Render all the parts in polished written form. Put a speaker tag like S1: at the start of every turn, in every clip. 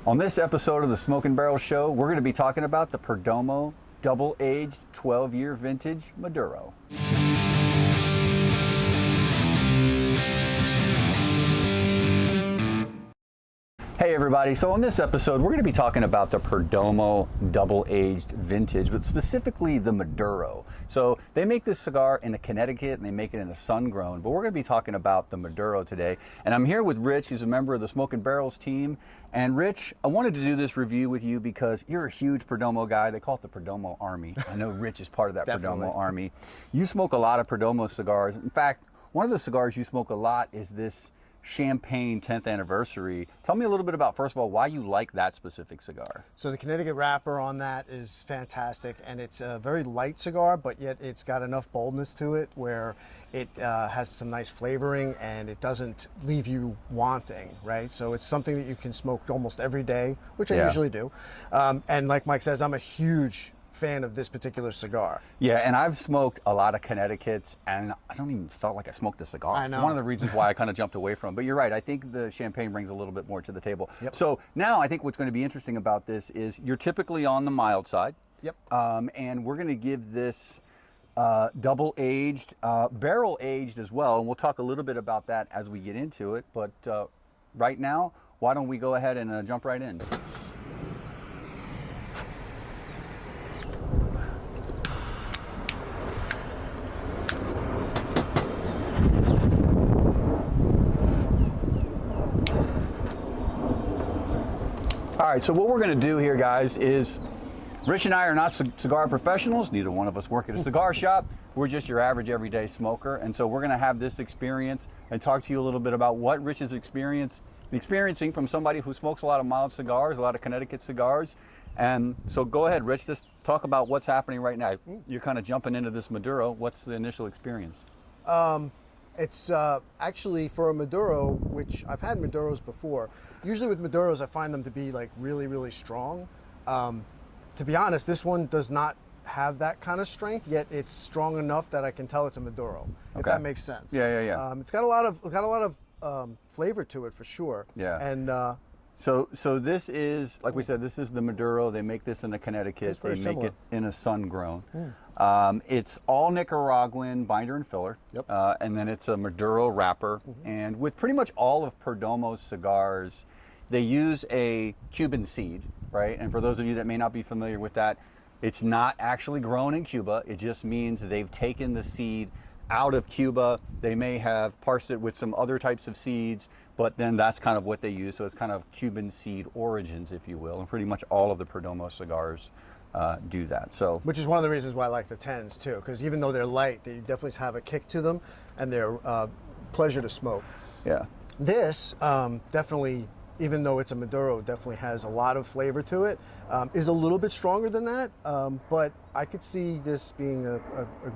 S1: On this episode of the Smoke and Barrel Show, we're going to be talking about the Perdomo Double Aged 12-Year Vintage Maduro. Hey everybody, so on this episode we're going to be talking about the Perdomo Double Aged Vintage, but specifically the Maduro. So they make this cigar in Connecticut and they make it in a sun-grown, but we're going to be talking about the Maduro today. And I'm here with Rich, who's a member of the Smoke and Barrels team. And Rich, I wanted to do this review with you because you're a huge Perdomo guy. They call it the Perdomo Army. I know Rich is part of that Perdomo Army. You smoke a lot of Perdomo cigars. In fact, one of the cigars you smoke a lot is this Champagne 10th anniversary. Tell me a little bit about, first of all, why you like that specific cigar.
S2: So the Connecticut wrapper on that is fantastic, and it's a very light cigar, but yet it's got enough boldness to it where it has some nice flavoring and it doesn't leave you wanting, right? So it's something that you can smoke almost every day, which I usually do. And like Mike says, I'm a huge fan of this particular cigar.
S1: Yeah, and I've smoked a lot of Connecticut's, and I don't even felt like I smoked a cigar.
S2: I know.
S1: One of the reasons why I kind of jumped away from. But you're right, I think the Champagne brings a little bit more to the table.
S2: Yep.
S1: So now I think what's going to be interesting about this is you're typically on the mild side.
S2: Yep.
S1: And we're going to give this double aged, barrel aged as well, and we'll talk a little bit about that as we get into it. But right now, why don't we go ahead and jump right in? All right, so what we're going to do here, guys, is Rich and I are not cigar professionals. Neither one of us work at a cigar shop. We're just your average everyday smoker. And so we're going to have this experience and talk to you a little bit about what Rich is experiencing from somebody who smokes a lot of mild cigars, a lot of Connecticut cigars. And so go ahead, Rich, just talk about what's happening right now. You're kind of jumping into this Maduro. What's the initial experience?
S2: It's actually for a Maduro, which I've had Maduros before. Usually with Maduros, I find them to be like really, really strong. To be honest, this one does not have that kind of strength, yet it's strong enough that I can tell it's a Maduro, if that makes sense.
S1: Yeah.
S2: It's got a lot of flavor to it for sure.
S1: Yeah.
S2: And
S1: So this is, like we said, this is the Maduro. They make this in the Connecticut. They make it in a sun-grown. It's all Nicaraguan binder and filler.
S2: Yep.
S1: And then it's a Maduro wrapper. And with pretty much all of Perdomo's cigars, they use a Cuban seed, right? And for those of you that may not be familiar with that, it's not actually grown in Cuba. It just means they've taken the seed out of Cuba. They may have parsed it with some other types of seeds, but then that's kind of what they use. So it's kind of Cuban seed origins, if you will. And pretty much all of the Perdomo cigars do that. So,
S2: which is one of the reasons why I like the 10s too, because even though they're light, they definitely have a kick to them, and they're pleasure to smoke.
S1: Yeah.
S2: This definitely, even though it's a Maduro, definitely has a lot of flavor to it. Is a little bit stronger than that, but I could see this being a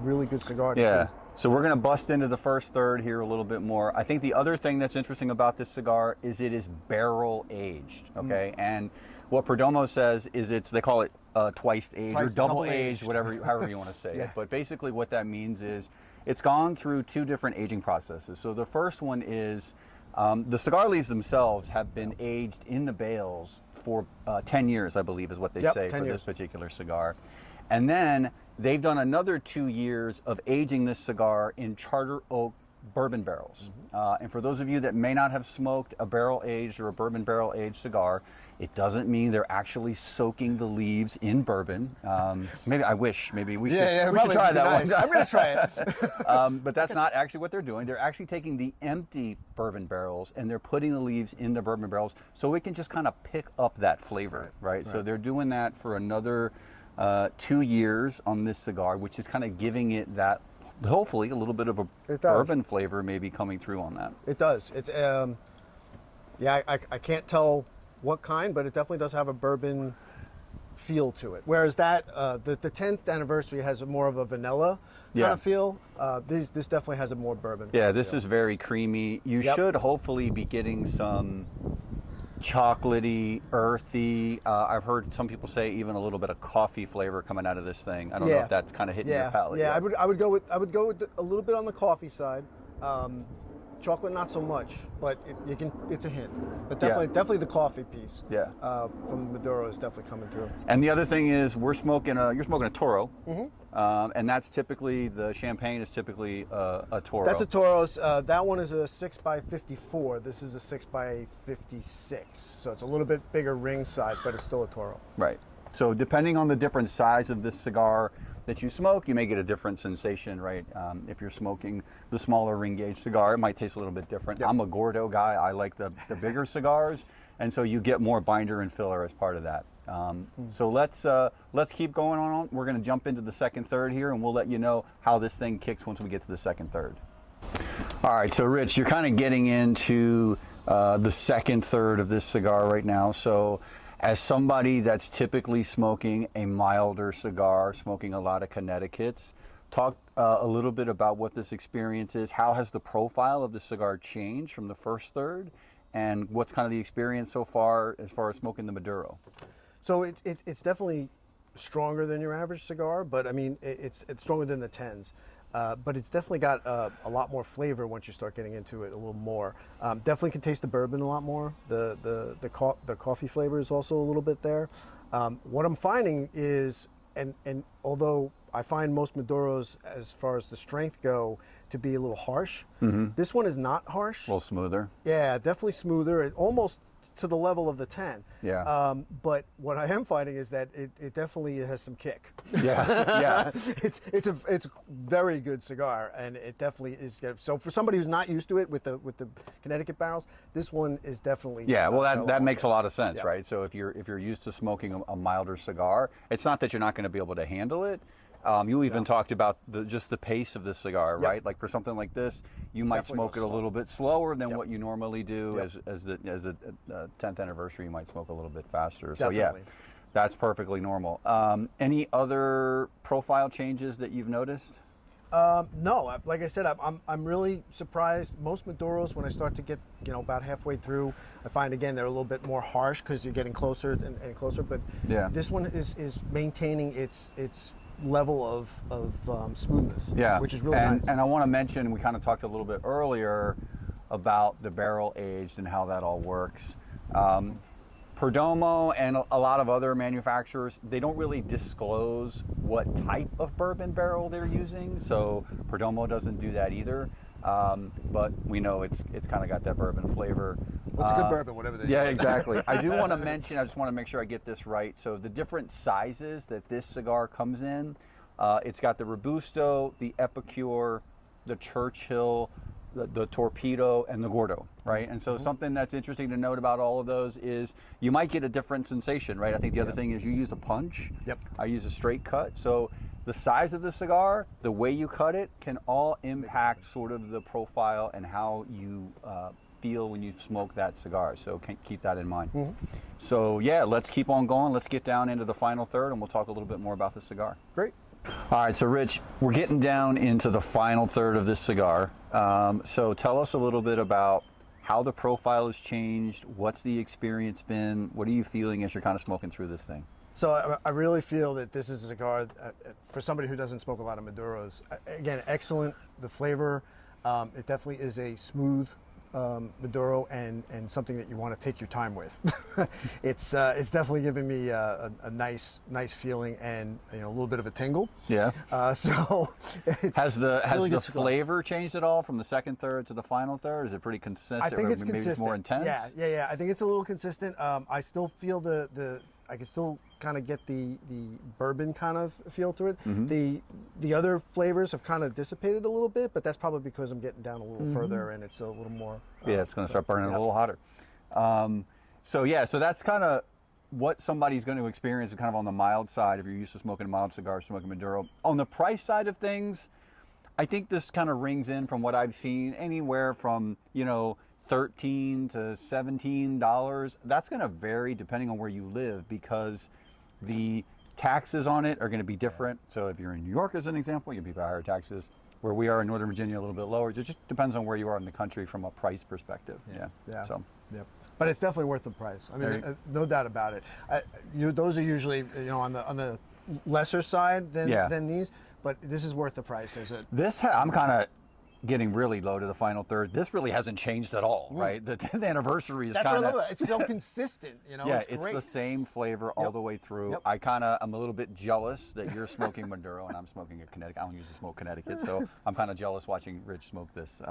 S2: really good cigar.
S1: Yeah. So we're going to bust into the first third here a little bit more. I think the other thing that's interesting about this cigar is it is barrel aged, okay? And what Perdomo says is they call it twice aged or double aged, however you want to say it. But basically what that means is it's gone through two different aging processes. So the first one is the cigar leaves themselves have been aged in the bales for 10 years, I believe is what they say for this particular cigar. And then they've done another 2 years of aging this cigar in charter oak bourbon barrels. And for those of you that may not have smoked a barrel aged or a bourbon barrel aged cigar, it doesn't mean they're actually soaking the leaves in bourbon. Maybe we should try that one.
S2: I'm going to try it.
S1: But that's not actually what they're doing. They're actually taking the empty bourbon barrels and they're putting the leaves in the bourbon barrels so we can just kind of pick up that flavor, right? So they're doing that for another 2 years on this cigar, which is kind of giving it that, hopefully, a little bit of a bourbon flavor maybe coming through on that.
S2: It does. It's I can't tell what kind, but it definitely does have a bourbon feel to it. Whereas that the 10th anniversary has more of a vanilla kind of feel. This definitely has a more bourbon.
S1: Yeah, this is very creamy. You should hopefully be getting some chocolatey, earthy. I've heard some people say even a little bit of coffee flavor coming out of this thing. I don't know if that's kind of hitting your palate.
S2: Yeah, I would go with a little bit on the coffee side. Chocolate, not so much, but it's a hint. But
S1: Yeah.
S2: definitely the coffee piece.
S1: Yeah.
S2: From Maduro is definitely coming through.
S1: And the other thing is, you're smoking a Toro,
S2: Mm-hmm.
S1: and that's typically, the champagne is typically a Toro.
S2: That's a Toro's. That one is a 6x54. This is a 6x56. So it's a little bit bigger ring size, but it's still a Toro.
S1: Right. So depending on the different size of this cigar that you smoke, you may get a different sensation, right? If you're smoking the smaller ring gauge cigar, it might taste a little bit different.
S2: Yep.
S1: I'm a Gordo guy. I like the bigger cigars, and so you get more binder and filler as part of that. So let's keep going on. We're going to jump into the second third here, and we'll let you know how this thing kicks once we get to the second third. All right, so Rich, you're kind of getting into the second third of this cigar right now. So as somebody that's typically smoking a milder cigar, smoking a lot of Connecticut's, talk a little bit about what this experience is. How has the profile of the cigar changed from the first third? And what's kind of the experience so far as smoking the Maduro?
S2: So it's definitely stronger than your average cigar, but I mean, it's stronger than the 10s. But it's definitely got a lot more flavor once you start getting into it a little more. Definitely can taste the bourbon a lot more. The coffee flavor is also a little bit there. What I'm finding is, and although I find most Maduros, as far as the strength go, to be a little harsh, this one is not harsh.
S1: A little smoother.
S2: Yeah, definitely smoother. Almost to the level of the 10.
S1: Yeah.
S2: But what I am finding is that it definitely has some kick.
S1: Yeah, yeah.
S2: It's a very good cigar, and it definitely is good. So for somebody who's not used to it with the Connecticut barrels, this one is definitely.
S1: Yeah, well, that makes a lot of sense,
S2: Yeah.
S1: right? So if you're used to smoking a milder cigar, it's not that you're not going to be able to handle it. You even talked about just the pace of the cigar,
S2: Yep.
S1: right? Like for something like this, you might
S2: Definitely
S1: smoke
S2: go
S1: it a
S2: slow.
S1: little bit slower than
S2: Yep.
S1: what you normally do.
S2: Yep.
S1: As a 10th anniversary, you might smoke a little bit faster. So yeah,
S2: Definitely.
S1: that's perfectly normal. Any other profile changes that you've noticed?
S2: No, like I said, I'm really surprised. Most Maduros, when I start to get about halfway through, I find again they're a little bit more harsh because you're getting closer and closer. But
S1: Yeah.
S2: this one is maintaining its level of smoothness.
S1: Yeah,
S2: which is really
S1: and,
S2: nice.
S1: And I want to mention, we kind of talked a little bit earlier about the barrel aged and how that all works. Perdomo and a lot of other manufacturers, they don't really disclose what type of bourbon barrel they're using. So Perdomo doesn't do that either. But we know it's kind of got that bourbon flavor.
S2: Well, it's a good bourbon, whatever they
S1: Yeah,
S2: do.
S1: exactly. I do want to mention, I just want to make sure I get this right. So the different sizes that this cigar comes in, it's got the Robusto, the Epicure, the Churchill, the Torpedo, and the Gordo, right? And so something that's interesting to note about all of those is you might get a different sensation, right? I think the other thing is you use a punch.
S2: Yep.
S1: I use a straight cut. So the size of the cigar, the way you cut it, can all impact sort of the profile and how you feel when you smoke that cigar. So keep that in mind. So yeah, let's keep on going. Let's get down into the final third, and we'll talk a little bit more about the cigar.
S2: Great.
S1: All right, so Rich, we're getting down into the final third of this cigar. So tell us a little bit about how the profile has changed. What's the experience been? What are you feeling as you're kind of smoking through this thing?
S2: So I really feel that this is a cigar for somebody who doesn't smoke a lot of Maduros. Again, excellent. The flavor, it definitely is a smooth Maduro and something that you want to take your time with. It's definitely giving me a nice feeling and a little bit of a tingle.
S1: Yeah.
S2: So it's
S1: Has the
S2: really good cigar.
S1: flavor changed at all from the second third to the final third? Is it pretty consistent?
S2: I think it's
S1: Maybe
S2: consistent.
S1: it's more intense.
S2: Yeah. I think it's a little consistent. I still feel I can still kind of get the bourbon kind of feel to it. The other flavors have kind of dissipated a little bit, but that's probably because I'm getting down a little further and it's a little more.
S1: Yeah, it's going to start burning
S2: yeah.
S1: a little hotter. So that's kind of what somebody's going to experience kind of on the mild side if you're used to smoking a mild cigar, smoking Maduro. On the price side of things, I think this kind of rings in from what I've seen anywhere from, $13 to $17. That's going to vary depending on where you live because the taxes on it are going to be different. So if you're in New York, as an example, you'll be higher taxes. Where we are in Northern Virginia, a little bit lower. It just depends on where you are in the country from a price perspective.
S2: Yeah.
S1: So.
S2: Yep. But it's definitely worth the price. I mean, no doubt about it. Those are usually on the lesser side than these, but this is worth the price. Is it?
S1: I'm kind of getting really low to the final third. This really hasn't changed at all, right? The 10th anniversary is
S2: That's what I
S1: kind
S2: love
S1: of...
S2: about it. It's so consistent, you know.
S1: Yeah,
S2: it's
S1: it's
S2: great.
S1: the same flavor all the way through.
S2: Yep.
S1: I'm a little bit jealous that you're smoking Maduro and I'm smoking a Connecticut. I don't usually smoke Connecticut, so I'm kind of jealous watching Rich smoke this.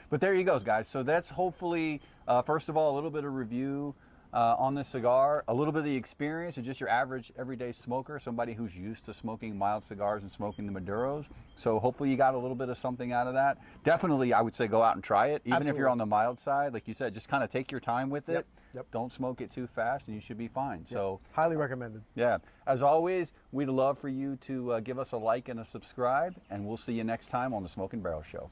S1: But there you go, guys. So that's hopefully, first of all, a little bit of review on this cigar, a little bit of the experience of just your average everyday smoker, somebody who's used to smoking mild cigars and smoking the Maduros. So hopefully you got a little bit of something out of that. Definitely, I would say go out and try it. Even if you're on the mild side, like you said, just kind of take your time with it.
S2: Yep.
S1: Don't smoke it too fast and you should be fine.
S2: Yep.
S1: So
S2: highly recommended.
S1: yeah, as always, we'd love for you to give us a like and a subscribe, and we'll see you next time on the Smoking Barrel Show.